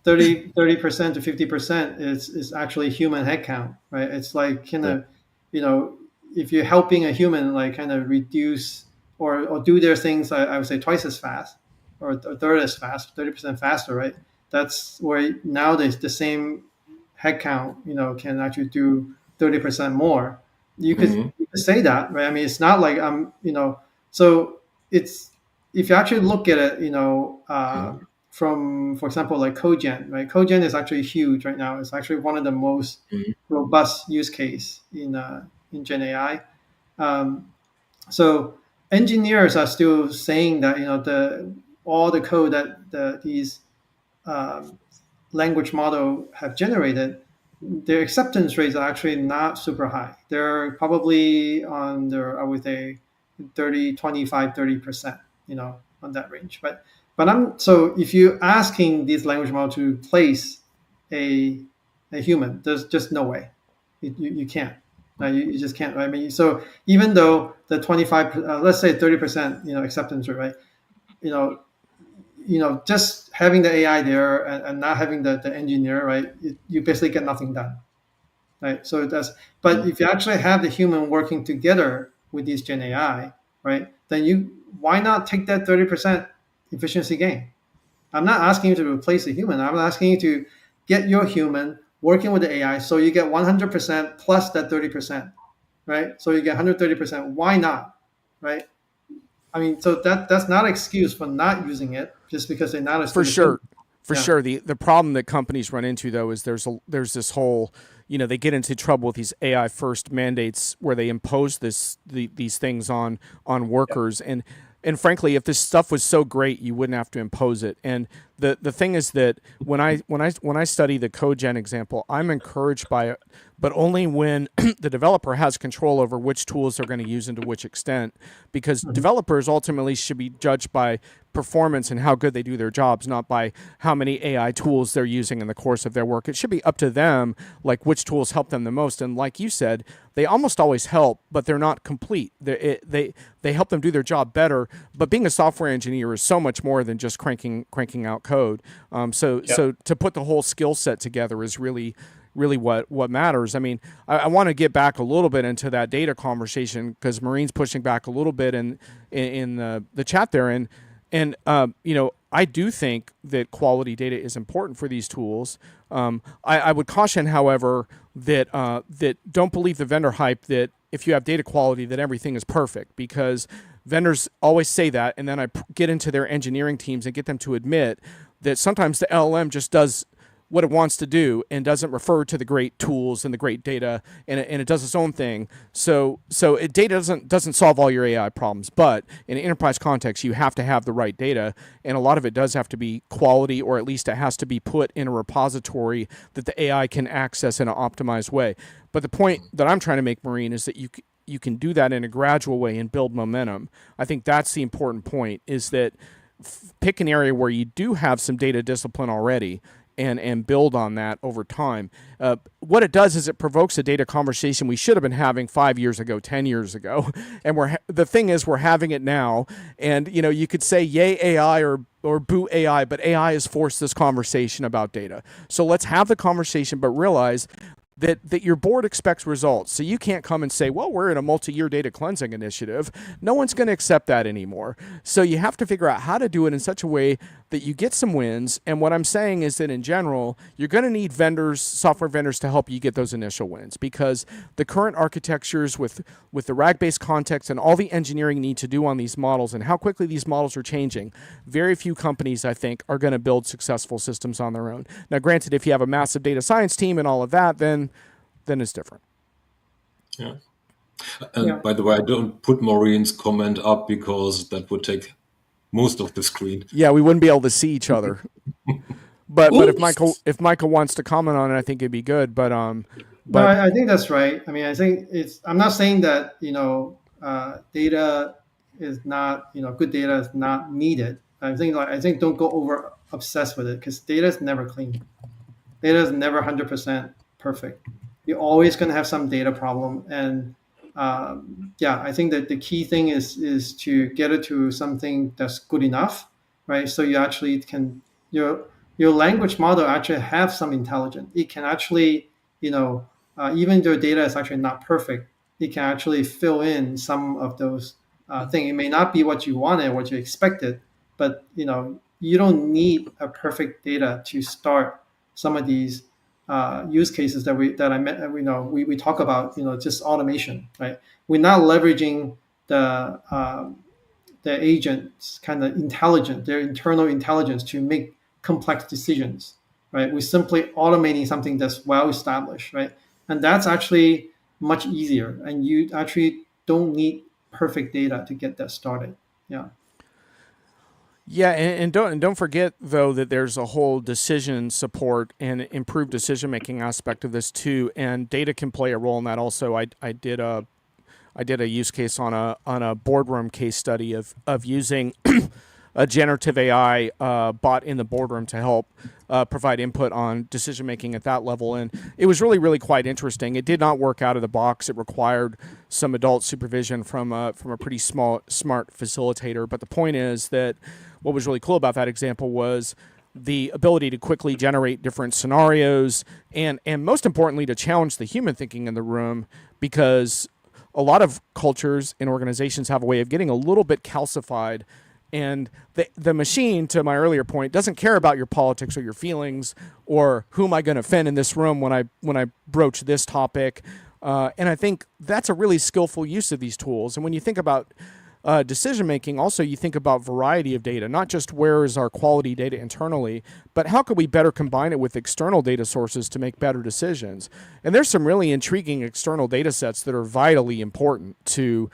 30% to 50% is actually human headcount, right? It's like if you're helping a human reduce or do their things, I would say twice as fast or a third as fast, 30% faster, right? That's where nowadays the same headcount, can actually do 30% more. You could say that, right? I mean, it's not like so it's, if you actually look at it, from, for example, like cogen, right? Cogen is actually huge right now. It's actually one of the most robust use case in Gen AI. So engineers are still saying that all the code that these language model have generated, their acceptance rates are actually not super high. They're probably on their, I would say, 30% on that range. So if you're asking this language model to replace a human, there's just no way. You can't. You just can't. Right? I mean, so even though the 25, let's say 30%, acceptance rate, right? Just having the AI there and not having the engineer, right? You basically get nothing done, right? So but if you actually have the human working together with these Gen AI, right? Then why not take that 30% efficiency gain? I'm not asking you to replace the human. I'm asking you to get your human working with the AI, so you get 100% plus that 30%, right? So you get 130%. Why not, right? I mean, so that's not an excuse for not using it just because they're not as For sure. For Yeah. sure. The problem that companies run into, though, is there's this whole, they get into trouble with these AI first mandates where they impose these things on workers. And frankly, if this stuff was so great, you wouldn't have to impose it. And the thing is that when I study the cogen example, I'm encouraged by it, but only when the developer has control over which tools they're going to use and to which extent, because developers ultimately should be judged by performance and how good they do their jobs, not by how many AI tools they're using in the course of their work. It should be up to them, like which tools help them the most. And like you said, they almost always help, but they're not complete. They help them do their job better. But being a software engineer is so much more than just cranking out code. So to put the whole skill set together is really what matters. I mean, I want to get back a little bit into that data conversation because Maureen's pushing back a little bit in the chat there, and I do think that quality data is important for these tools. I would caution, however, that don't believe the vendor hype that if you have data quality that everything is perfect, because vendors always say that, and then I get into their engineering teams and get them to admit that sometimes the LLM just does what it wants to do and doesn't refer to the great tools and the great data, and it does its own thing. So data doesn't solve all your AI problems, but in an enterprise context, you have to have the right data, and a lot of it does have to be quality, or at least it has to be put in a repository that the AI can access in an optimized way. But the point that I'm trying to make, Maureen, is that you can do that in a gradual way and build momentum. I think that's the important point, is that pick an area where you do have some data discipline already and build on that over time. What it does is it provokes a data conversation we should have been having 5 years ago, 10 years ago. And the thing is, we're having it now. And, you could say yay AI or boo AI, but AI has forced this conversation about data. So let's have the conversation, but realize that your board expects results. So you can't come and say, well, we're in a multi-year data cleansing initiative. No one's going to accept that anymore. So you have to figure out how to do it in such a way that you get some wins. And what I'm saying is that in general, you're going to need software vendors to help you get those initial wins, because the current architectures with the RAG-based context and all the engineering you need to do on these models and how quickly these models are changing, very few companies, I think, are going to build successful systems on their own. Now, granted, if you have a massive data science team and all of that, then it's different. Yeah. And by the way, I don't put Maureen's comment up because that would take most of the screen. Yeah, we wouldn't be able to see each other. But if Michael wants to comment on it, I think it'd be good. But no, I think that's right. I mean, I think I'm not saying that data is not good data is not needed. I think don't go over obsessed with it, because data is never clean. Data is never 100% perfect. You're always going to have some data problem, and I think that the key thing is to get it to something that's good enough, right? So you actually can your language model actually have some intelligence. It can actually even though data is actually not perfect, it can actually fill in some of those things. It may not be what you wanted, what you expected, but you don't need a perfect data to start some of these use cases that we talk about, just automation, right? We're not leveraging the agent's kind of intelligence, their internal intelligence, to make complex decisions, right? We're simply automating something that's well established, right? And that's actually much easier. And you actually don't need perfect data to get that started. Yeah. Yeah, and don't forget though that there's a whole decision support and improved decision making aspect of this too, and data can play a role in that also. I did a use case on a boardroom case study of using a generative AI bot in the boardroom to help provide input on decision making at that level, and it was really quite interesting. It did not work out of the box. It required some adult supervision from a pretty smart facilitator. But the point is that what was really cool about that example was the ability to quickly generate different scenarios and most importantly to challenge the human thinking in the room, because a lot of cultures and organizations have a way of getting a little bit calcified, and the machine, to my earlier point, doesn't care about your politics or your feelings or who am I going to offend in this room when I broach this topic. And I think that's a really skillful use of these tools. And when you think about decision making, also you think about variety of data, not just where is our quality data internally, but how could we better combine it with external data sources to make better decisions. And there's some really intriguing external data sets that are vitally important to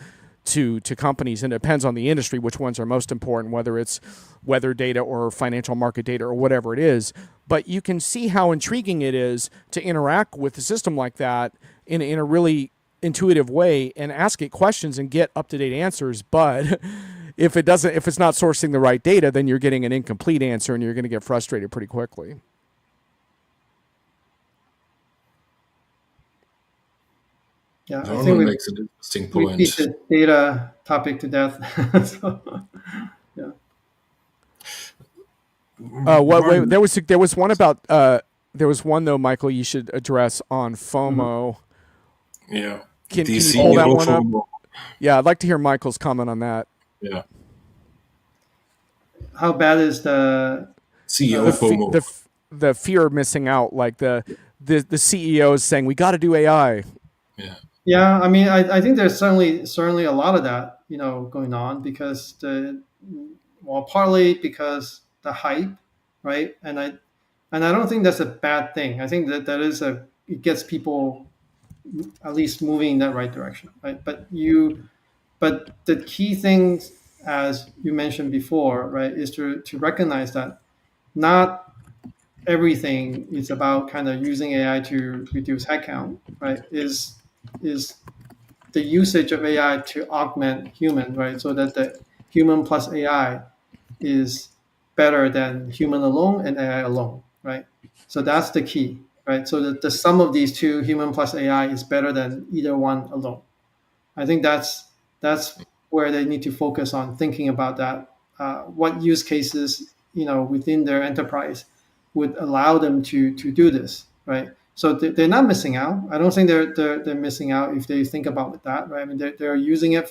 companies, and it depends on the industry which ones are most important, whether it's weather data or financial market data or whatever it is. But you can see how intriguing it is to interact with a system like that in a really intuitive way and ask it questions and get up-to-date answers. But if it's not sourcing the right data, then you're getting an incomplete answer and you're going to get frustrated pretty quickly. Yeah, That I think makes an interesting we point. beat the data topic to death. So, yeah. Wait, there was one about there was one though, Michael, you should address on FOMO. Yeah. Can you pull that one up? Yeah, I'd like to hear Michael's comment on that. Yeah. How bad is the CEO FOMO? The fear of missing out, like the CEO is saying we got to do AI. Yeah. Yeah, I mean, I think there's certainly a lot of that, going on because partly because the hype, right? And I don't think that's a bad thing. I think that it gets people at least moving in that right direction, right? But the key thing, as you mentioned before, right, is to recognize that not everything is about kind of using AI to reduce headcount, right? Is the usage of AI to augment human, right? So that the human plus AI is better than human alone and AI alone, right? So that's the key, right? So that the sum of these two, human plus AI, is better than either one alone. I think that's where they need to focus on thinking about that. What use cases, within their enterprise would allow them to do this, right? So they're not missing out. I don't think they're missing out if they think about that, right? I mean, they're using it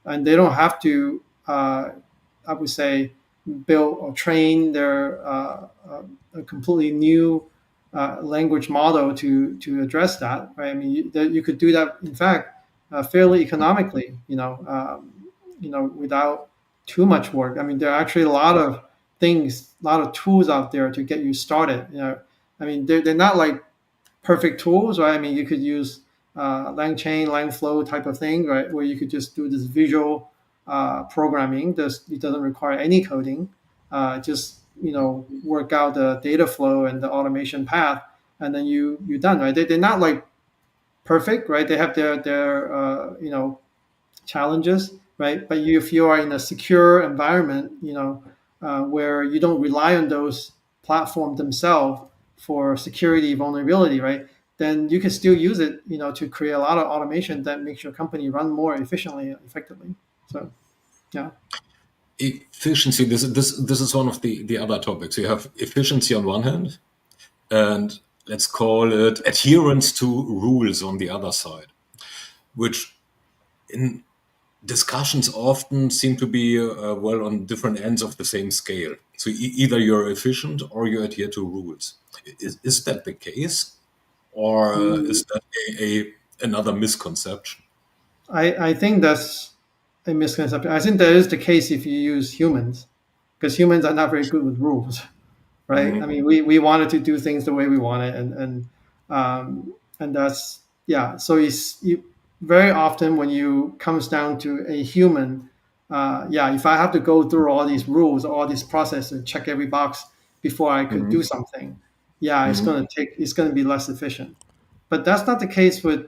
and they don't have to, I would say, build or train their a completely new language model to address that, right? I mean, you could do that, in fact, fairly economically, without too much work. I mean, there are actually a lot of things, a lot of tools out there to get you started. I mean, they're not like perfect tools, right? I mean, you could use LangChain, LangFlow type of thing, right, where you could just do this visual programming. It doesn't require any coding. Just work out the data flow and the automation path, and then you're done, right? They're not like perfect, right? They have their challenges, right? But if you are in a secure environment, where you don't rely on those platforms themselves for security vulnerability, right? Then you can still use it, to create a lot of automation that makes your company run more efficiently and effectively. So, yeah. Efficiency. This is one of the other topics. You have efficiency on one hand, and let's call it adherence to rules on the other side, which in discussions often seem to be on different ends of the same scale. So either you're efficient or you adhere to rules. Is that the case, or is that another misconception? I think that's a misconception. I think that is the case if you use humans, because humans are not very good with rules, right? Mhm. I mean, we wanted to do things the way we want it, and that's So very often when you comes down to a human, if I have to go through all these rules, all these processes, and check every box before I could do Mhm. something, Mhm. it's going to be less efficient. But that's not the case with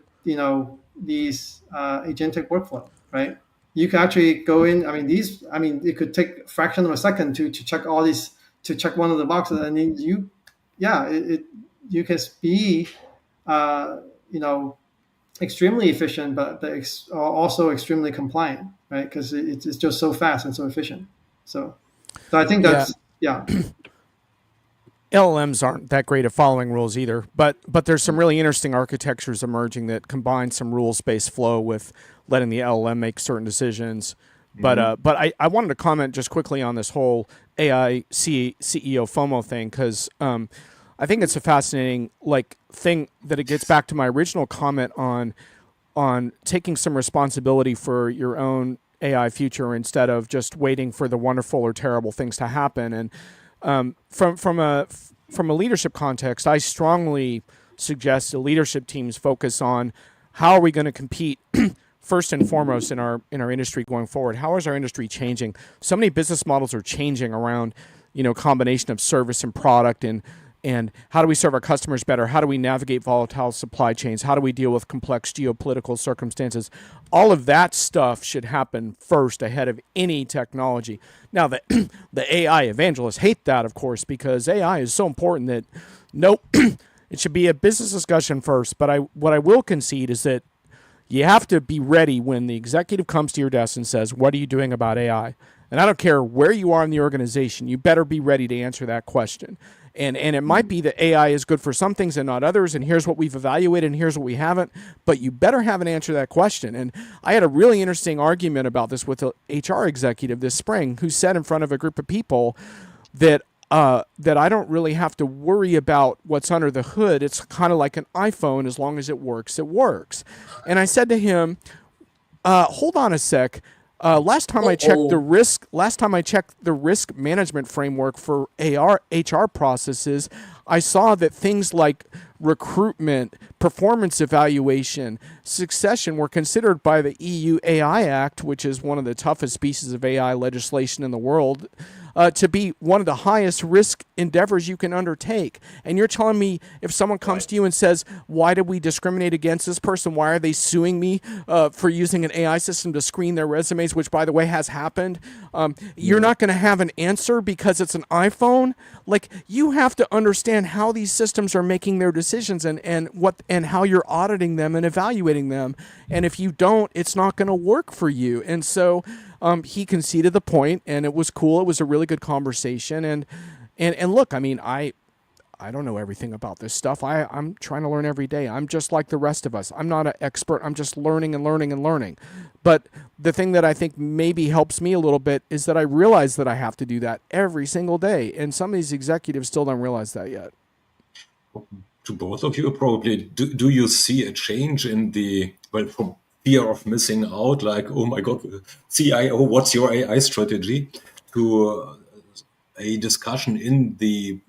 these agentic workflow, right? You can actually go in. It could take a fraction of a second to check all these, to check one of the boxes, and then you can be uh, you know extremely efficient, but also extremely compliant, right? Because it's just so fast and so efficient. So I think Yeah, that's yeah. LLMs aren't that great at following rules either, but there's some really interesting architectures emerging that combine some rules-based flow with letting the LLM make certain decisions. Mhm. But I wanted to comment just quickly on this whole AI CEO FOMO thing because I think it's a fascinating thing that it gets back to my original comment on taking some responsibility for your own AI future instead of just waiting for the wonderful or terrible things to happen. And from a leadership context, I strongly suggest the leadership teams focus on how are we going to compete first and foremost in our industry going forward. How is our industry changing? So many business models are changing around, combination of service and product and how do we serve our customers better? How do we navigate volatile supply chains? How do we deal with complex geopolitical circumstances? All of that stuff should happen first ahead of any technology. Now, the AI evangelists hate that, of course, because AI is so important that nope, it should be a business discussion first. But what I will concede is that you have to be ready when the executive comes to your desk and says, "What are you doing about AI?" And I don't care where you are in the organization, you better be ready to answer that question. And it might be that AI is good for some things and not others, and here's what we've evaluated and here's what we haven't, but you better have an answer to that question. And I had a really interesting argument about this with an HR executive this spring who said in front of a group of people that that I don't really have to worry about what's under the hood. It's kind of like an iPhone. As long as it works, it works. And I said to him, hold on a sec. Uh-oh. Last time I checked the risk management framework for HR processes, I saw that things like recruitment, performance evaluation, succession were considered by the EU AI Act, which is one of the toughest pieces of AI legislation in the world, to be one of the highest risk endeavors you can undertake. And you're telling me if someone comes Right. to you and says, why did we discriminate against this person? Why are they suing me for using an AI system to screen their resumes, which, by the way, has happened? You're not going to have an answer because it's an iPhone? Like, you have to understand how these systems are making their decisions and how you're auditing them and evaluating them. And if you don't, it's not going to work for you. And so he conceded the point, and it was cool. It was a really good conversation. And look, I mean, I don't know everything about this stuff. I'm trying to learn every day. I'm just like the rest of us. I'm not an expert. I'm just learning and learning and learning. But the thing that I think maybe helps me a little bit is that I realize that I have to do that every single day. And some of these executives still don't realize that yet. To both of you, probably, do you see a change in the, well, from fear of missing out, like, oh my God, CIO, what's your AI strategy, to a discussion in the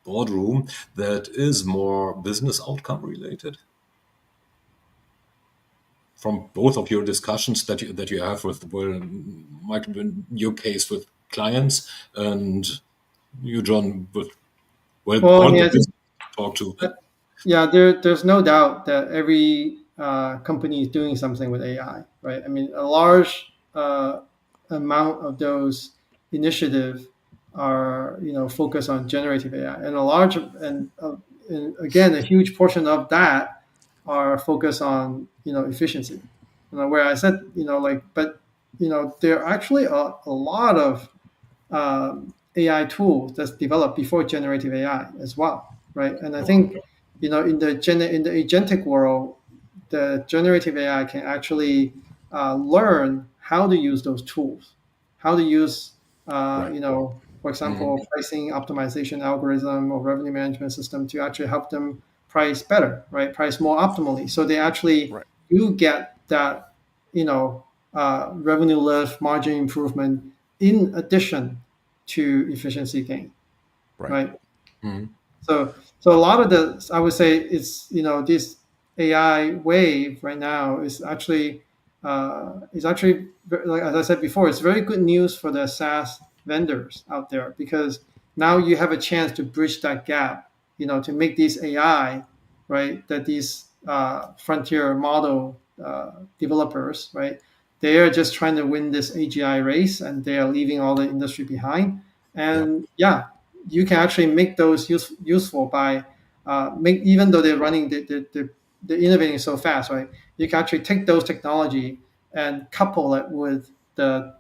boardroom that is more business outcome related? From both of your discussions that you have with, well, Mike, in your case with clients, and you, John, with, well, Well, I all mean, the I think business you talk to. there's no doubt that every company is doing something with AI, right? I mean, a large amount of those initiatives are focused on generative AI, and and again, a huge portion of that are focused on efficiency. Where I said but there are actually a lot of AI tools that's developed before generative AI as well, right? And I think in the agentic world, the generative AI can actually learn how to use those tools, how to use Right. for example, pricing optimization algorithm or revenue management system to actually help them price better, right? Price more optimally, so they actually Right. do get that revenue lift, margin improvement in addition to efficiency gain, Right. right? Mhm. So a lot of the, I would say, it's, this AI wave right now is actually, like as I said before, it's very good news for the SaaS vendors out there, because now you have a chance to bridge that gap, to make these AI, right, that these frontier model developers, right, they are just trying to win this AGI race, and they are leaving all the industry behind. Yeah. And yeah, you can actually make those useful by make, even though they're running, they're innovating so fast, right? You can actually take those technology and couple it with the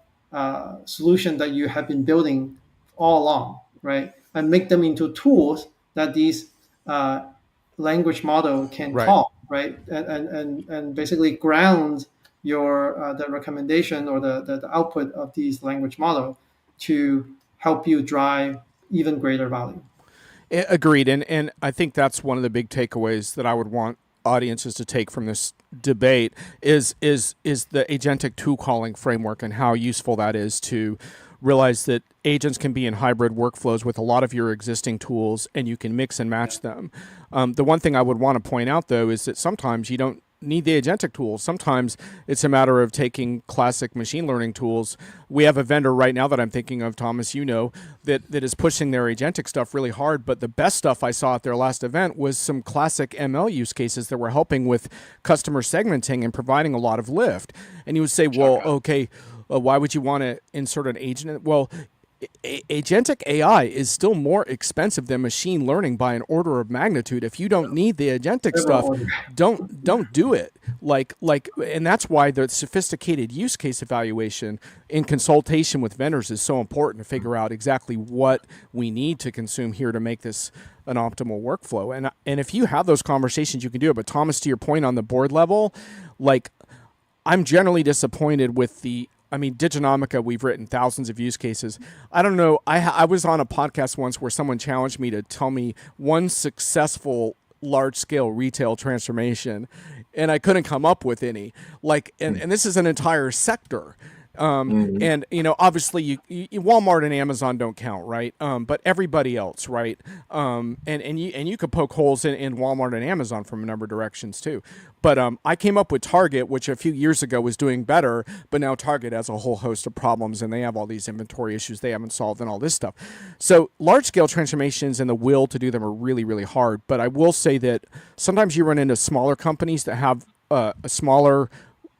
solution that you have been building all along, right? And make them into tools that these uh, language model can Right. call, right? And basically ground your the recommendation or the output of these language model to help you drive even greater value. Agreed, and I think that's one of the big takeaways that I would want audiences to take from this debate is the agentic tool calling framework and how useful that is to realize that agents can be in hybrid workflows with a lot of your existing tools, and you can mix and match them. The one thing I would want to point out, though, is that sometimes you don't need the agentic tools. Sometimes it's a matter of taking classic machine learning tools. We have a vendor right now that I'm thinking of, Thomas, that is pushing their agentic stuff really hard. But the best stuff I saw at their last event was some classic ML use cases that were helping with customer segmenting and providing a lot of lift. And you would say, well, okay, why would you want to insert an agent? Well, agentic AI is still more expensive than machine learning by an order of magnitude. If you don't need the agentic stuff, don't do it. And that's why the sophisticated use case evaluation in consultation with vendors is so important to figure out exactly what we need to consume here to make this an optimal workflow. And if you have those conversations, you can do it. But Thomas, to your point on the board level, I'm generally disappointed with Diginomica, we've written thousands of use cases. I don't know. I was on a podcast once where someone challenged me to tell me one successful large-scale retail transformation, and I couldn't come up with any. And this is an entire sector. And obviously, Walmart and Amazon don't count, right? But everybody else, right? And you could poke holes in Walmart and Amazon from a number of directions too. But I came up with Target, which a few years ago was doing better, but now Target has a whole host of problems, and they have all these inventory issues they haven't solved and all this stuff. So large-scale transformations and the will to do them are really, really hard. But I will say that sometimes you run into smaller companies that have a smaller,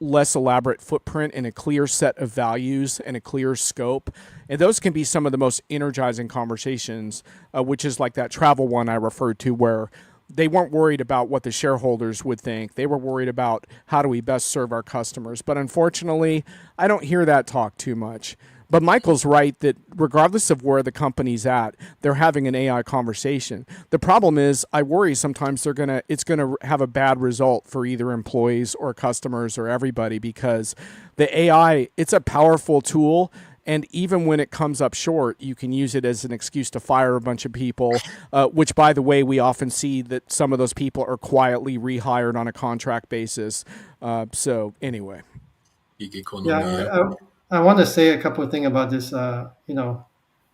less elaborate footprint and a clear set of values and a clear scope. And those can be some of the most energizing conversations, which is like that travel one I referred to, where they weren't worried about what the shareholders would think. They were worried about how do we best serve our customers. But unfortunately, I don't hear that talk too much. But Michael's right that regardless of where the company's at, they're having an AI conversation. The problem is, I worry sometimes it's gonna have a bad result for either employees or customers or everybody, because the AI, it's a powerful tool. And even when it comes up short, you can use it as an excuse to fire a bunch of people, which, by the way, we often see that some of those people are quietly rehired on a contract basis. So anyway. Yeah, I want to say a couple of things about this,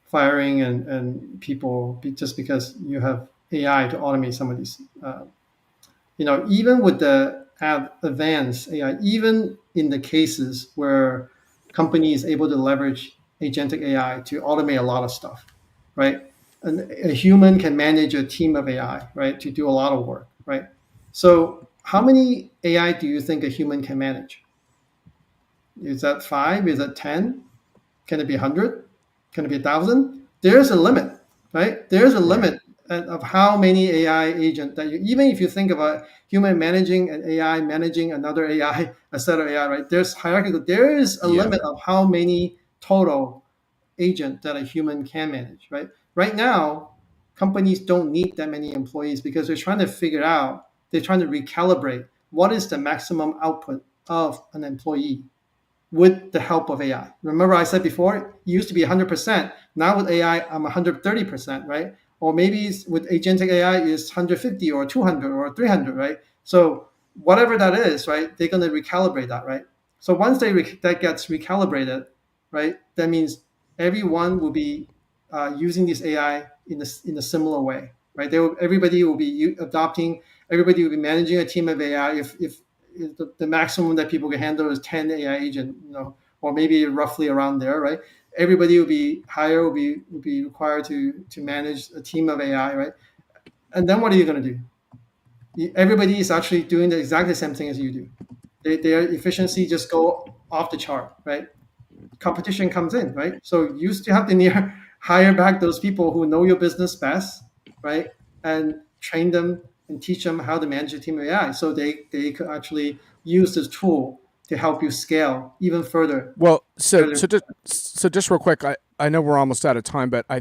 firing and people just because you have AI to automate some of these. Even with the advanced AI, even in the cases where company is able to leverage agentic AI to automate a lot of stuff, right? And a human can manage a team of AI, right, to do a lot of work, right? So how many AI do you think a human can manage? Is that 5? Is that 10? Can it be 100? Can it be 1,000? There's a limit, right? There's a limit of how many AI agent that even if you think about human managing an AI, managing another AI, a set of AI, right? There's hierarchical. There is a limit of how many total agent that a human can manage, right? Right now, companies don't need that many employees because they're trying to recalibrate what is the maximum output of an employee with the help of AI. Remember I said before, it used to be 100%. Now with AI, I'm 130%, right? Or maybe with agentic AI is 150 or 200 or 300, right? So whatever that is, right, they're going to recalibrate that, right? So once that gets recalibrated, right, that means everyone will be using this AI in a similar way, right? Everybody will be adopting. Everybody will be managing a team of AI. If the maximum that people can handle is 10 AI agent, or maybe roughly around there, right? Everybody will be required to manage a team of AI, right? And then what are you going to do? Everybody is actually doing the exactly same thing as you do. Their efficiency just go off the chart, right? Competition comes in, right? So you still have to hire back those people who know your business best, right? And train them and teach them how to manage a team of AI, so they could actually use this tool to help you scale even further. Well, so just real quick, I know we're almost out of time, but I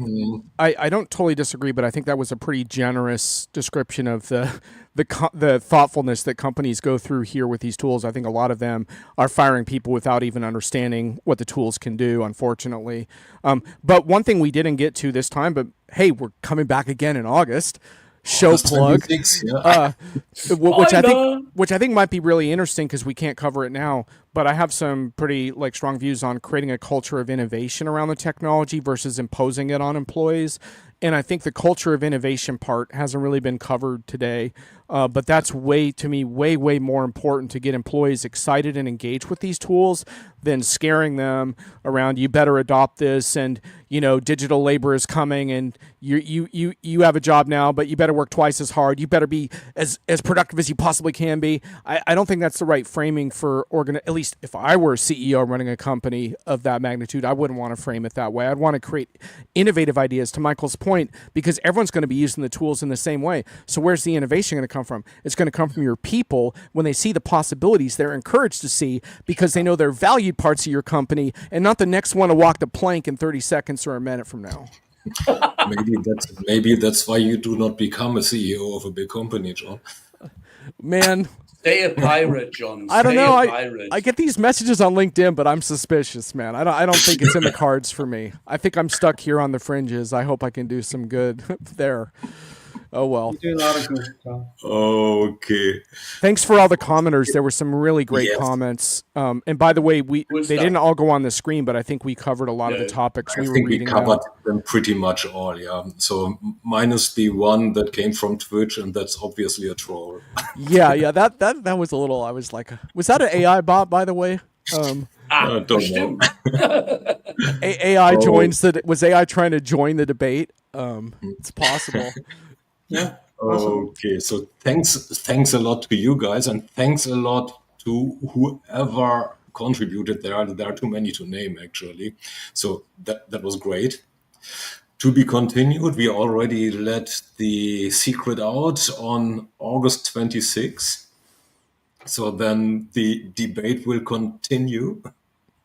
don't totally disagree, but I think that was a pretty generous description of the thoughtfulness that companies go through here with these tools. I think a lot of them are firing people without even understanding what the tools can do, unfortunately. But one thing we didn't get to this time, but hey, we're coming back again in August. Show plug, which I think might be really interesting because we can't cover it now. But I have some pretty strong views on creating a culture of innovation around the technology versus imposing it on employees. And I think the culture of innovation part hasn't really been covered today. But that's way more important to get employees excited and engaged with these tools than scaring them around, you better adopt this, and digital labor is coming, and you have a job now, but you better work twice as hard. You better be as productive as you possibly can be. I don't think that's the right framing for at least if I were a CEO running a company of that magnitude, I wouldn't want to frame it that way. I'd want to create innovative ideas, to Michael's point, because everyone's going to be using the tools in the same way. So where's the innovation going to come from? It's going to come from your people. When they see the possibilities, they're encouraged to see, because they know they're valued parts of your company and not the next one to walk the plank in 30 seconds or a minute from now. Maybe that's why you do not become a CEO of a big company, Jon. Man, stay a pirate, Jon. I don't know. I get these messages on LinkedIn, but I'm suspicious, man. I don't think it's in the cards for me. I think I'm stuck here on the fringes. I hope I can do some good there. Oh, well. You do a lot of good, Jon. Okay. Thanks for all the commenters. There were some really great comments. And by the way, they didn't all go on the screen, but I think we covered a lot of the topics we were reading. We covered them pretty much all, yeah. So minus the one that came from Twitch, and that's obviously a troll. Yeah. That was a little. I was like, was that an AI bot, by the way? I don't know. AI joins was AI trying to join the debate? It's possible. Yeah. Awesome. Okay, so thanks a lot to you guys, and thanks a lot to whoever contributed there. There are too many to name, actually. So that was great. To be continued, we already let the secret out on August 26th. So then the debate will continue.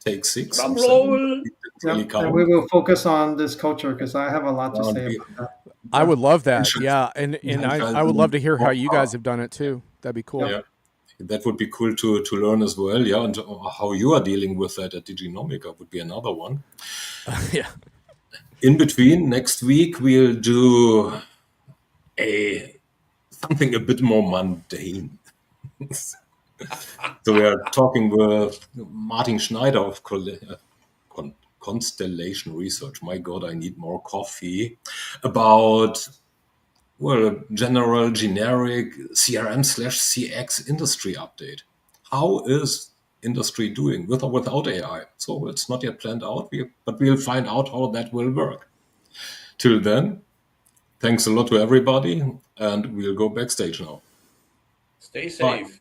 Take 6. Drum roll. And we will focus on this culture, because I have a lot to say about that. I would love that. Yeah. And I would love to hear how you guys have done it too. That'd be cool. Yeah. That would be cool to learn as well. Yeah. And how you are dealing with that at Diginomica would be another one. Yeah. In between, next week, we'll do something a bit more mundane. So we are talking with Martin Schneider of Constellation Research. My God, I need more coffee. About, generic CRM/CX industry update. How is industry doing with or without AI? So it's not yet planned out, but we'll find out how that will work. Till then, thanks a lot to everybody, and we'll go backstage now. Stay safe. Bye.